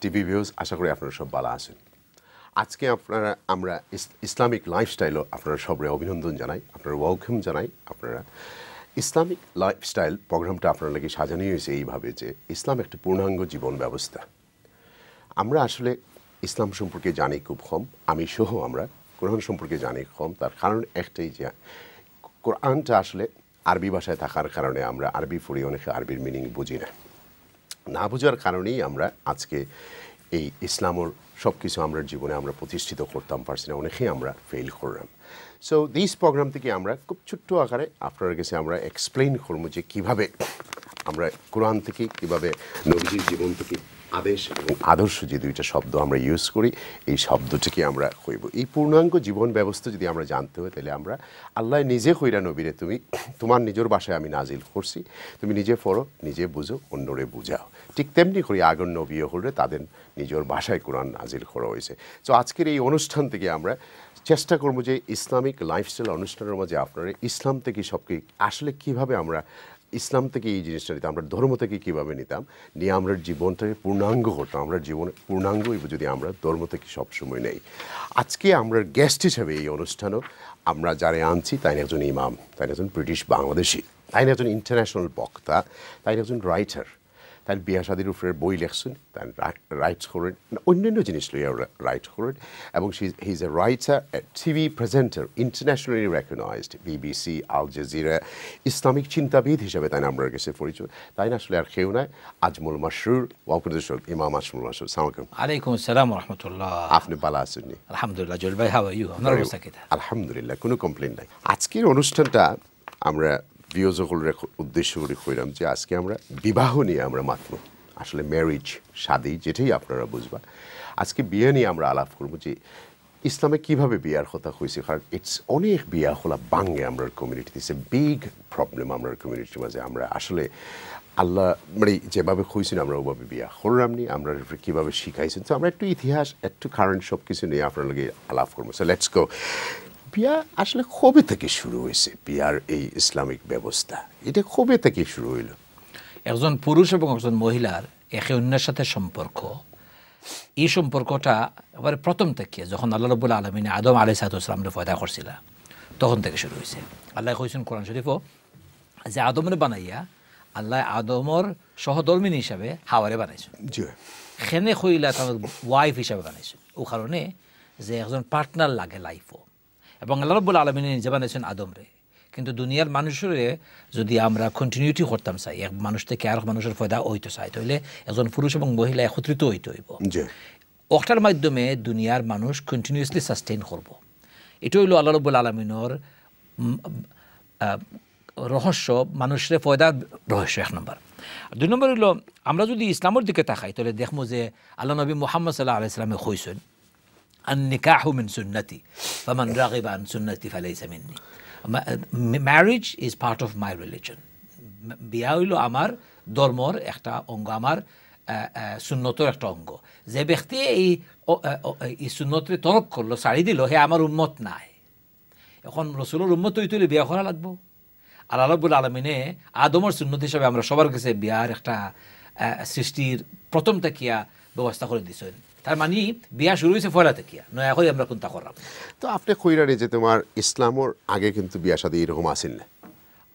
TV views, আশা করি আপনারা সব ভালো আছেন। আজকে আমরা ইসলামিক লাইফস্টাইলও আপনারা সবাই অভিনন্দন জানাই, আপনারা ওয়েলকাম জানাই। আপনারা ইসলামিক লাইফস্টাইল প্রোগ্রামটা আপনার লাগে সাজানো হয়েছে এইভাবে যে ইসলাম একটা পূর্ণাঙ্গ জীবন ব্যবস্থা। আমরা আসলে ইসলাম সম্পর্কে জানি খুব কম, আমি সহ আমরা কোরআন সম্পর্কে জানি কম। তার কারণ একটাই যে কোরআনটা আসলে আরবি ভাষায় থাকার কারণে আমরা আরবি পড়ি, অনেকে আরবির মিনিং বুঝি না বোঝার কারণেই আমরা আজকে এই ইসলামের সব কিছু আমরা জীবনে আমরা প্রতিষ্ঠিত করতাম পারছি না, অনেকেই আমরা ফেল করলাম। সো দিস প্রোগ্রাম থেকে আমরা খুব ছোট্ট আকারে আপনার কাছে আমরা এক্সপ্লেইন করবো যে কীভাবে আমরা কোরআন থেকে কীভাবে নবীজির জীবন থেকে আদেশ এবং আদর্শ যে দুইটা শব্দ আমরা ইউজ করি, এই শব্দটিকে আমরা কইব। এই পূর্ণাঙ্গ জীবন ব্যবস্থা যদি আমরা জানতে হয় তাহলে আমরা আল্লাহ নিজে কইরা নবীরে তুমি তোমার নিজের ভাষায় আমি নাজিল করছি, তুমি নিজে পড়ো, নিজে বুঝো, অন্যরে বুঝাও। ঠিক তেমনি করে আগর নবী হলে তাদের নিজের ভাষায় কোরআন নাজিল করা হয়েছে। তো আজকের এই অনুষ্ঠান থেকে আমরা চেষ্টা করবো যে ইসলামিক লাইফস্টাইল অনুষ্ঠানের মাঝে আপনারা ইসলাম থেকে সবকে আসলে কীভাবে আমরা ইসলাম থেকে এই জিনিসটা নিতাম, আমরা ধর্ম থেকে কীভাবে নিতাম, নিয়ে আমরা জীবনটাকে পূর্ণাঙ্গ করতাম। আমরা জীবনে পূর্ণাঙ্গ যদি আমরা ধর্ম থেকে সবসময় নেই। আজকে আমরা গেস্ট হিসেবে এই অনুষ্ঠানও আমরা যারা আনছি তাই একজন ইমাম, তাই একজন ব্রিটিশ বাংলাদেশি, তাই একজন ইন্টারন্যাশনাল বক্তা, তাই একজন রাইটার, তাই বিয়া শাদির উপরে বই লেখছেন, তাই রাইট করেন, অন্যান্য জিনিস লইয়া রাইট করেন, এবং he is a writer, TV presenter, internationally recognised, BBC, Al Jazeera, Islamic চিন্তাবিদ হিসেবে তাই আমরা কাছে পরিচয়। তাই না আসলে আর কেউ নাই, আজমল মাসরুর, ইমাম আজমল মাসরুর। সালাম আলাইকুম আসসালাম ওয়া রাহমাতুল্লাহ। আপনি ভালো আছেন? আলহামদুলিল্লাহ। জল ভাই, হাউ আর ইউ? আপনার অবস্থা কি? আলহামদুলিল্লাহ, কোনো কমপ্লেন নাই। আজকের অনুষ্ঠানটা আমরা ভিউজগুলোর উদ্দেশ্য করে কইলাম যে আজকে আমরা বিবাহ নিয়ে আমরা মাত্র আসলে ম্যারিজ, শাদি, যেটাই আপনারা বুঝবা, আজকে বিয়ে নিয়ে আমরা আলাপ করবো যে ইসলামে কীভাবে বিয়ার কথা হয়েছে। কারণ অনেক বিয়া হলা বাঙ্গে আমরা কমিউনিটিতে, ইটস এ বিগ প্রবলেম আমরা কমিউনিটির মাঝে। আমরা আসলে আল্লাহ মানে যেভাবে হয়েছেন আমরা ওভাবে বিয়া করলাম নি, আমরা কীভাবে শিখাইছেন। তো আমরা একটু ইতিহাস, একটু কারেন্ট সব কিছু নিয়ে আপনার লগে আলাপ করবো। সো লেটস গো। বিয়া আসলে কবে থেকে শুরু হয়েছে? বিয়ার এই ইসলামিক ব্যবস্থা এটা কবে থেকে শুরু হইল? একজন পুরুষ এবং একজন মহিলার একে অন্যের সাথে সম্পর্ক, এই সম্পর্কটা এবারে প্রথম থেকে যখন আল্লাহ রাব্বুল আলামিন আদম আলাইহিসসালামকে পয়দা করছিল তখন থেকে শুরু হয়েছে। আল্লাহ কইছেন কোরআন শরীফও যে আদমরে বানাইয়া আল্লাহ আদমর সহধর্মিনী হিসাবে হাওয়ারে বানাইছেন। সেনে কইলা তার ওয়াইফ হিসাবে বানাইছেন ও কারণে যে একজন পার্টনার লাগে লাইফও। এবং আল্লাহ রাব্বুল আলামিন নিজে বানাইছেন আদমরে। কিন্তু দুনিয়ার মানুষের যদি আমরা কন্টিনিউটি করতাম চাই, এক মানুষ থেকে আর মানুষের ফয়দা হইতে চাই, তাহলে একজন পুরুষ এবং মহিলা একত্রিত হইতে হইব। ওটার মাধ্যমে দুনিয়ার মানুষ কন্টিনিউয়াসলি সাস্টেইন করব। এটা হইল আল্লাহ রাব্বুল আলামিনের রহস্য, মানুষের ফয়দার রহস্য এক নম্বর। দুই নম্বর হইল আমরা যদি ইসলামের দিকে তাকাই তাহলে দেখবো যে আল্লাহ নবী মুহাম্মদ সাল্লাল্লাহু আলাইহি ওয়াসাল্লামে কইছেন আন-নিকাহু মিন সুন্নতি ফামান রাগিবা আন সুন্নতি ফালাইসা মিন্নি। Marriage is part of my religion. বিয়া হইল আমার ধর্মর একটা অঙ্গ, আমার সুন্নতর একটা অঙ্গ। যে ব্যক্তি এই সুন্নতরে তরক করলো, ছাড়ি দিল, হে আমার উম্মত নাই। এখন রসুলের উম্মত হইতে হইলে বিয়া করা লাগবো। আর আল্লাহ রাব্বুল আলামিনে আদমের সুন্নত হিসাবে আমরা সবার কাছে বিয়ার একটা সৃষ্টির প্রথম তাকিয়া ব্যবস্থা করে দিয়েছেন। তার মানে বিয়া শুরু হয়েছে ফয়লা তাকিয়া, নয়া করে আমরা কোনটা করলাম। তো আপনি কইরারে যে তোমার ইসলামর আগে কিন্তু বিয়া শাদী এরকম আসেন না?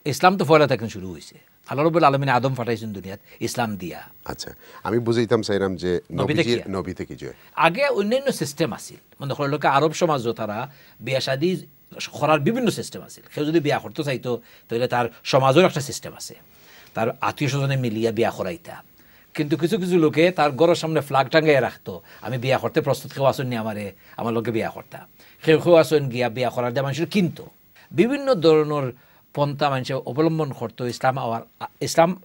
ইসলাম তো ফয়লা থেকে শুরু হয়েছে। আল্লাহ রাব্বুল আলামিন আদম পাঠাইছেন দুনিয়াত ইসলাম দিয়া। আচ্ছা, আমি বুঝাইতাম চাইলাম যে নবী থেকে যে আগে অন্যান্য সিস্টেম আছিল, মনে করেন লোকে আরব সমাজও তারা বিয়া শাদী করার বিভিন্ন সিস্টেম আছে। কেউ যদি বিয়া করতে চাইতো তাহলে তার সমাজের একটা সিস্টেম আছে, তার আত্মীয় স্বজনে মিলিয়া বিয়া করাইতা। কিন্তু কিছু কিছু লোকে তার ঘরের সামনে ফ্ল্যাগ টাঙ্গাইয়া রাখতো, আমি বিয়া করতে প্রস্তুত, কেউ আসেন নি আমার লোকে বিয়া করতা। কেউ আসেন গিয়া বিয়া করার দিয়ে মানুষের কিন্তু বিভিন্ন ধরনের পন্থা মানুষের অবলম্বন করতো। ইসলাম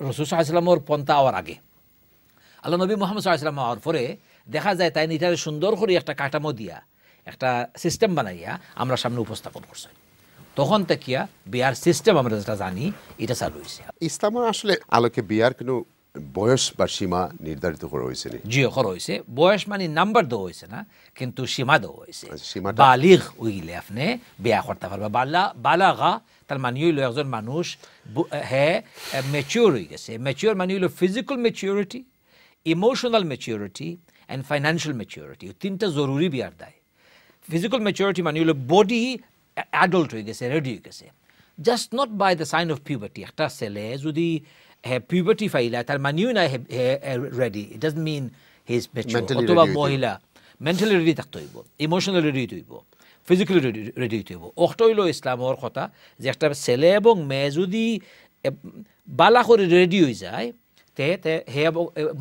রাসূল সাল্লাল্লাহু আলাইহি ওয়াসাল্লামের পন্থা আওয়ার আগে, আল্লাহ নবী মুহাম্মদ সাল্লাল্লাহু আলাইহি ওয়াসাল্লাম আওয়ার পরে দেখা যায় তাই নিটারে সুন্দর করে একটা কাঠামো দিয়া একটা সিস্টেম বানাইয়া আমরা সামনে উপস্থাপন করছি। তখন থেকে বিয়ার সিস্টেম আমরা যেটা জানি এটা চালু হয়েছে। ইসলামের আসলে আলোকে বিয়ার কোনো বয়স বা সীমা নির্ধারিত করা হয়েছে? জি, করা হয়েছে। বয়স মানে নাম্বার দেওয়া হয়েছে না, কিন্তু সীমা দেওয়া হয়েছে। বালিগ হইলে আপনি বিয়া করতে পারবে। বালাগা তার মানে হইল একজন মানুষ ম্যাচিওর হয়ে গেছে। ম্যাচিওর মানে হইল physical maturity, emotional maturity and financial maturity, তিনটা জরুরি বিয়ার দায়। ফিজিক্যাল ম্যাচিউরিটি মানে হলো বডি অ্যাডাল্ট হয়ে গেছে, রেডি হয়ে গেছে, just not by the sign of puberty. একটা ছেলে যদি পিউবার্টি ফাইলা তার মানিও নাই ready, it doesn't mean he is mature. অথবা মহিলা মেন্টালি রেডি থাকতে হইব, ইমোশনালি রেডি হইতে হইব, ফিজিক্যালি রেডি হইতে হইব। অষ্ট হইল ইসলামর কথা যে একটা ছেলে এবং মেয়ে যদি বালা করে রেডি হয়ে যায় তে হে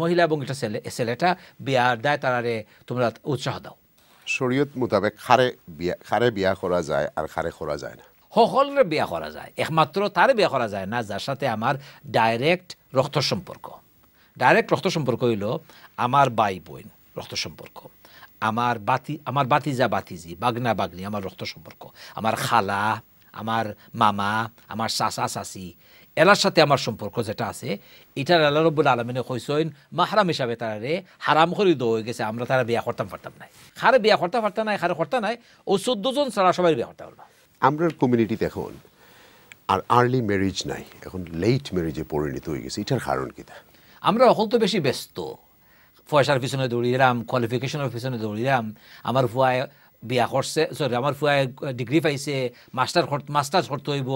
মহিলা এবং এটা ছেলেটা বিয়ার দেয়, তারারে তোমরা উৎসাহ দাও। শরীয়ত মোতাবেক খারে বিয়া করা যায় আর খারে করা যায় না? সকলের বিয়া করা যায়, একমাত্র তারে বিয়া করা যায় না যার সাথে আমার ডাইরেক্ট রক্ত সম্পর্ক। ডাইরেক্ট রক্ত সম্পর্ক হইল আমার ভাই বোন রক্ত সম্পর্ক, আমার বাতিজা বাতিজি, বাগনা বাগনি আমার রক্ত সম্পর্ক, আমার খালা, আমার মামা, আমার চাচা চাচি, এলার সাথে আমার সম্পর্ক যেটা আছে, এটার আল্লাহ রাব্বুল আলামিনে কইছেন মাহরাম হিসাবে তারারে হারাম করে দেওয়া হয়ে গেছে। আমরা তারা বিয়া করতাম পারতাম নাই, খারে বিয়া করতে পারতাম নাই, খারে করতে নাই, ও 14 জন ছাড়া সবাই বিয়া করতে পারবা। আমরা কমিউনিটিতে এখন আর আর্লি ম্যারেজ নাই, এখন লেট ম্যারেজে পরিণত হয়ে গেছে। এটার কারণ কি? আমরা অকল তো বেশি ব্যস্ত, পয়সার পিছনে দৌড়িলাম, কোয়ালিফিকেশনের পিছনে দৌড়িলাম। আমার ফুয়ায় বিয়া করছে, আমার ফুয়ায় ডিগ্রি পাইছে, মাস্টার্স করতে হইব,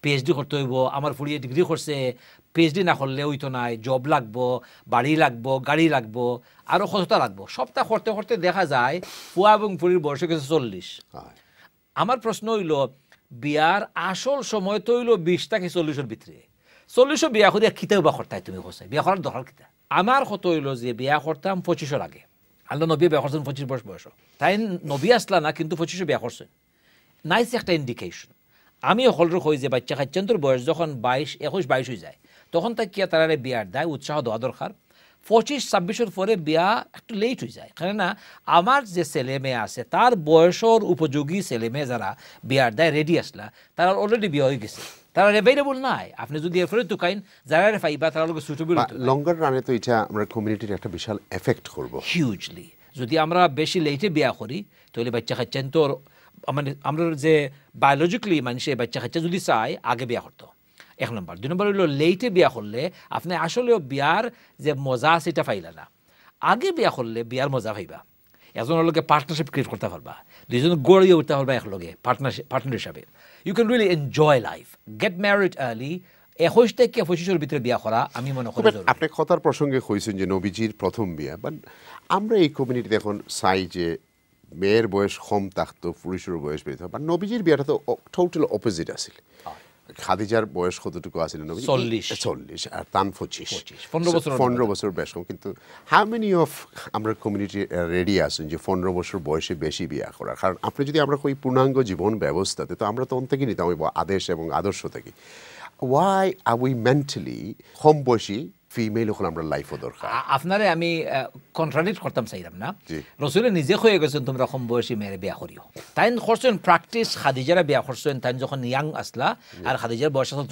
পিএইচডি করতে হইব। আমার ফুড়িয়ে ডিগ্রি করছে, পিএইচডি না করলে হইতো নাই, জব লাগবো, বাড়ি লাগবো, গাড়ি লাগবো, আরও কতটা লাগবো। সবটা করতে করতে দেখা যায় ফুয়া এবং ফুড়ির বয়স হয়ে গেছে 40। আমার প্রশ্ন হইল বিয়ার আসল সময় তো হইল 20 থেকে 40-এর ভিতরে। 40 বিয়া করিয়া খিতেও বা করতাই তুমি কোসে বিয়া করার দরকার কিতা? আমার কত হইল যে বিয়া করতাম 25-এর আগে। আল্লাহ নবী বিয়া করছেন 25 বয়স। তাই নবী আসলা না, কিন্তু 25-এ বিয়া করছেন। নাইস একটা ইন্ডিকেশন। আমি হলর কই যে বাচ্চা খাচ্চন্তর বয়স যখন 21-22 হয়ে যায়, তখন তাকে তারা বিয়ার দেয়, উৎসাহ দেওয়া দরকার। 25-26-এর পরে বিয়া একটু লেট হয়ে যায়, কেননা আমার যে ছেলে মেয়ে আছে তার বয়সের উপযোগী ছেলে মেয়ে যারা বিয়ার দেয় রেডি আসলা, তারা অলরেডি বিয়া হয়ে গেছে, তারা অ্যাভেলেবল নাই। আপনি যদি এরপরে তুকাইন যারা পাইবা তারা লোক সুটেবল লঙ্গার রানে, তো এটা আমরা কমিউনিটির একটা বিশাল এফেক্ট করব হিউজলি। যদি আমরা বেশি লেটে বিয়া করি তাহলে বাচ্চা খাচ্ছেন তো মানে আমরা যে বায়োলজিক্যালি মানুষে বাচ্চা খাচ্চা যদি চাই আগে বিয়া করতো, 1 নম্বর। 2 নম্বর হলো লেটে বিয়া করলে আপনি আসলেও বিয়ার যে মজা সেটা পাইলা না। আগে বিয়া করলে বিয়ার মজা পাইবা, একজনের লগে পার্টনারশিপ ক্রিয়েট করতে পারবা, দুইজন গড়িয়ে উঠতে পারবা একলগে পার্টনার হিসাবে। You can really enjoy life. Get married early. 21 থেকে 25-এর ভিতরে বিয়া করা আমি মনে করি। আপনি কথার প্রসঙ্গে কইছেন যে নবীজির প্রথম বিয়া, বাট আমরা এই কমিউনিটিতে এখন চাই যে মেয়ের বয়স কম থাকতো, পুরুষের বয়স বেশি থাকতো। বাট নবীজির বিয়াটা তো টোটাল অপোজিট আছিল। খাদিজার বয়স কতটুকু আছিল? 40 আর তান 25, 15 বছর বেশ কম। কিন্তু হাউ মেনি অফ আমরা কমিউনিটি রেডি আছেন যে 15 বছর বয়সে বেশি বিয়া করার? কারণ আপনি যদি আমরা কই পূর্ণাঙ্গ জীবন ব্যবস্থাতে, তো আমরা তখন থেকে নিতাম আদেশ এবং আদর্শ থেকে। ওয়াই আর উই মেন্টালি কম বয়সী ফিমেল হল আমরা লাইফও দরকার? আপনারে আমি কন্ট্রাডিক্ট করতাম চাইলাম না। রসুলে নিজে হয়ে গেছেন তোমরা কম বয়সী মেয়ের বিয়া করিও। তাই করছেন প্র্যাকটিস। খাদিজারা বিয়া করছেন তাই যখন ইয়াং আসলা, আর খাদিজার বয়স আসল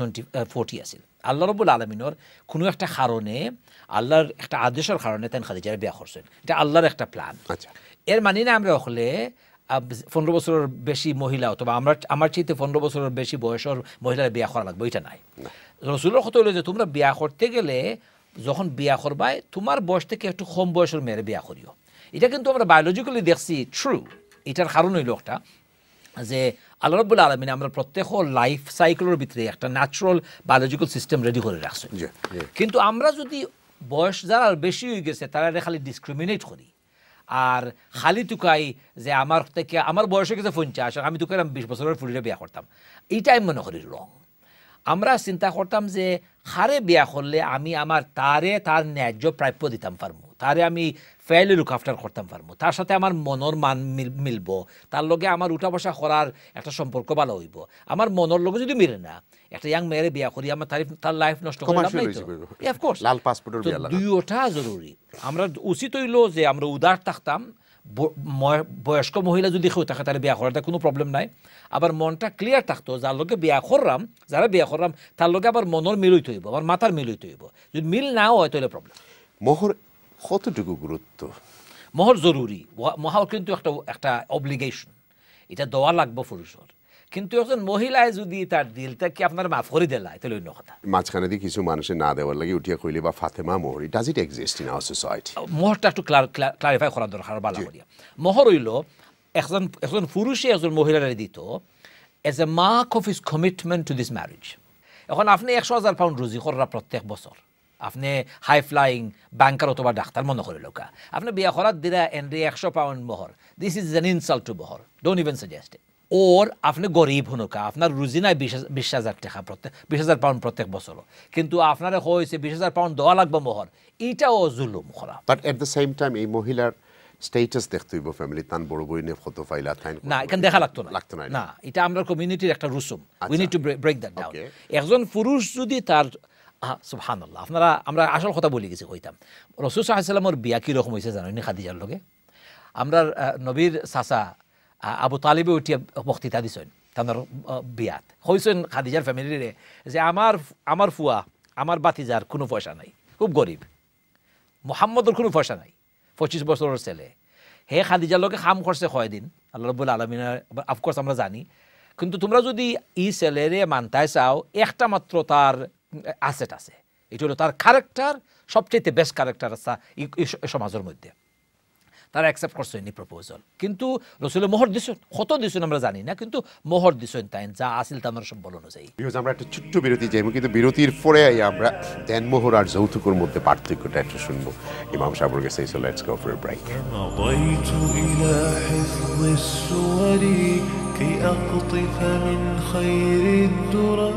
40 আছিল। আল্লাহ রাব্বুল আলামিনের কোনো একটা কারণে, আল্লাহর একটা আদেশের কারণে তাই খাদিজারা বিয়া করছেন। এটা আল্লাহর একটা প্ল্যান। আচ্ছা, এর মানে না আমরা হলে 15 বছরের বেশি মহিলা অথবা আমার চাইতে 15 বছরের বেশি বয়সের মহিলার বিয়া করা লাগবে, এটা নাই। রসুলের কথা হলো যে তোমরা বিয়া করতে গেলে যখন বিয়া করবাই তোমার বয়স থেকে একটু কম বয়সের মেয়ের বিয়া করিও। এটা কিন্তু আমরা বায়োলজিক্যালি দেখছি ট্রু। এটার কারণ হইল একটা যে আল্লাহ রাব্বুল আলামিন আমরা প্রত্যেক লাইফ সাইকেলের ভিতরে একটা ন্যাচারাল বায়োলজিক্যাল সিস্টেম রেডি করে রাখছে। কিন্তু আমরা যদি বয়স যারা বেশি হয়ে গেছে তারা খালি ডিসক্রিমিনেট করি আর খালি তুকাই যে আমার থেকে আমার বয়স হয়ে গেছে 50, আমি তুকাইলাম 20 বছরের ফুলিরে বিয়া করতাম। এইটাই মনে করি রং। আমরা চিন্তা করতাম যে হারে বিয়া করলে আমি আমার তার ন্যায্য প্রাপ্য দিতাম পারবো, তারে আমি ফেয়ারলি লুক আফটার করতাম পারবো, তার সাথে আমার মনের মান মিলব, তার লগে আমার উঠা বসা করার একটা সম্পর্ক ভালো হইব। আমার মনের লগে যদি মিলে না, একটা ইয়াং মেয়েরে বিয়া করি আমার তার লাইফ নষ্ট করলাম না তো? অফকোর্স লাল পাসপোর্টের বিয়া লাগা দুইটা জরুরি। আমরা উচিত হইল যে আমরা উদার থাকতাম। বয়স্ক মহিলা যদি কেউ থাকে তাহলে বিয়া করাটা কোনো প্রবলেম নাই। আবার মনটা ক্লিয়ার থাকতো যার লোকে বিয়া করলাম, যারা বিয়া করলাম তার লোকে আবার মনের মিল হইতে হইব, আমার মাথার মিল হইতে হইব। যদি মিল নাও হয় তাহলে প্রবলেম। মোহর কতটুকু গুরুত্ব? মোহর জরুরি। মোহর কিন্তু একটা অব্লিগেশন, এটা দেওয়া লাগবে পুরুষের। কিন্তু একজন মহিলায় যদি তার দিলটাকে আপনার মাফ করে দিলাই তাহলে অন্য কথা। মাঝখানে দিয়ে কিছু মানুষের না দেওয়ার লাগে উঠিয়া কইলে বা ফাতেমা মোহর, does it exist in our society? মোহরটা একটু ক্লারিফাই করা দরকার বালা করিয়া। মোহর হইল একজন পুরুষে একজন মহিলারে দিত as a mark of his commitment to this marriage. এখন আপনি 100,000 পাউন্ড রুজি করা প্রত্যেক বছর, আপনি হাই ফ্লাইং ব্যাংকার অথবা ডাক্তার মনে করে লোকা, আপনি বিয়া করার দিলা এন্ড্রি 100 পাউন্ড মোহর, this is an insult to মোহর, don't even suggest it. Or আপনি গরিব হনুকা, আপনার রুজি নাই 20,000 টাকা প্রত্যেক 20,000 পাউন্ড প্রত্যেক বছর, কিন্তু আপনার হয়েছে 20,000 পাউন্ড দেওয়া লাগবে মোহর, এইটাও জুলুম করা। But at the same time এই মহিলার স্টেটাস দেখতে হইব, ফ্যামিলি তান বড় বইনে ফটো ফাইলা থাইন না, এখানে দেখা লাগতো না। না, এটা আমরা কমিউনিটির একটা রুসুম, we need to break that down. একজন পুরুষ যদি তার সুবহানাল্লাহ, আমরা আসল কথা বলে গেছি কইতাম, রাসূল সাল্লাল্লাহু আলাইহি ওয়াসাল্লামের বিয়া কি রকম হইছে জানেন খাদিজার লগে? আমরা নবীর চাচা আবু তালিবে উঠিয়া বক্তৃতা দিছেন তার বিয়াত, হইছেন খাদিজার ফ্যামিলিরে যে আমার ফুয়া আমার বাতিজার কোনো পয়সা নাই, খুব গরিব, মুহাম্মদের কোনো পয়সা নাই, 25 বছরের ছেলে, হে খাদিজার লোকে কাম করছে কয়দিন, আল্লাহ রাব্বুল আলামিনের অফকোর্স আমরা জানি, কিন্তু তোমরা যদি ই ছেলেরে মানতাই চাও, একটা মাত্র তার অ্যাসেট আছে, এটা হলো তার ক্যারেক্টার, সবচেয়ে বেস্ট ক্যারেক্টার আছে এই সমাজের মধ্যে। তারা অ্যাকসেপ্ট করছেন এই প্রপোজাল, কিন্তু রসুলের মোহর দিছেন, কত দিছেন আমরা জানি না, কিন্তু মোহর দিছেন তাই যা আসিল তা আমরা সব বল অনুযায়ী। আমরা একটা ছোট্ট বিরতি যাইব, কিন্তু বিরতির পরে আমরা দেনমোহর আর যৌতুকের মধ্যে পার্থক্যটা একটু শুনবো ইমাম সাহেবের কাছে। So let's go for a break. كي أقطف من خير الدرر